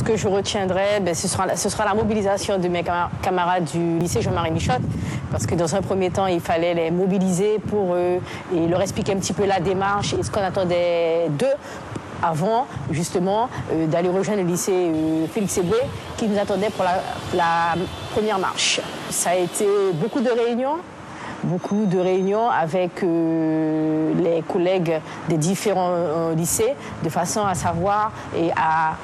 Ce que je retiendrai, ce sera la mobilisation de mes camarades du lycée Jean-Marie Michotte, parce que dans un premier temps, il fallait les mobiliser pour eux et leur expliquer un petit peu la démarche et ce qu'on attendait d'eux avant, justement, d'aller rejoindre le lycée Félix Éboué, qui nous attendait pour la première marche. Ça a été beaucoup de réunions avec les collègues des différents lycées, de façon à savoir et à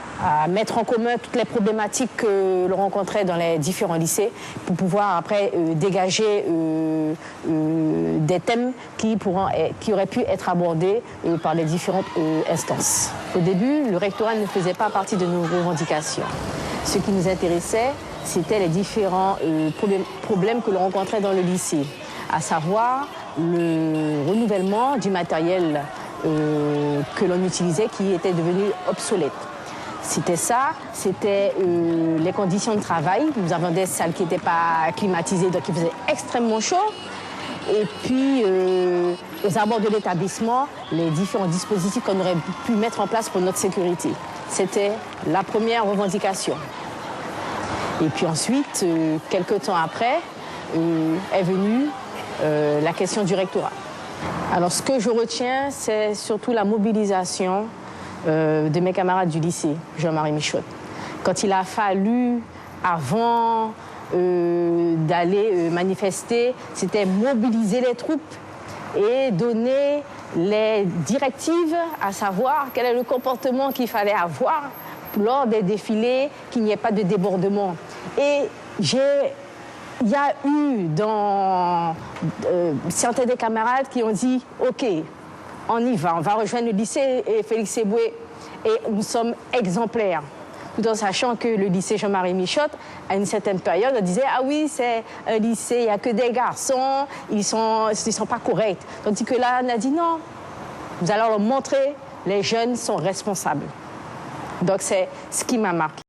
mettre en commun toutes les problématiques que l'on rencontrait dans les différents lycées pour pouvoir après dégager des thèmes qui auraient pu être abordés par les différentes instances. Au début, le rectorat ne faisait pas partie de nos revendications. Ce qui nous intéressait, c'était les différents problèmes que l'on rencontrait dans le lycée, à savoir le renouvellement du matériel que l'on utilisait qui était devenu obsolète. C'était ça, c'était les conditions de travail. Nous avons des salles qui n'étaient pas climatisées, donc il faisait extrêmement chaud. Et puis, aux abords de l'établissement, les différents dispositifs qu'on aurait pu mettre en place pour notre sécurité. C'était la première revendication. Et puis ensuite, quelques temps après, est venue la question du rectorat. Alors ce que je retiens, c'est surtout la mobilisation de mes camarades du lycée Jean-Marie Michotte. Quand il a fallu, avant d'aller manifester, c'était mobiliser les troupes et donner les directives, à savoir quel est le comportement qu'il fallait avoir lors des défilés, qu'il n'y ait pas de débordement. Et il y a eu dans certains des camarades qui ont dit « Ok, on y va, on va rejoindre le lycée Félix Éboué et nous sommes exemplaires ». Tout en sachant que le lycée Jean-Marie Michotte, à une certaine période, on disait « Ah oui, c'est un lycée, il n'y a que des garçons, ils sont pas corrects ». Tandis que là, on a dit « Non, nous allons leur montrer, les jeunes sont responsables ». Donc c'est ce qui m'a marqué.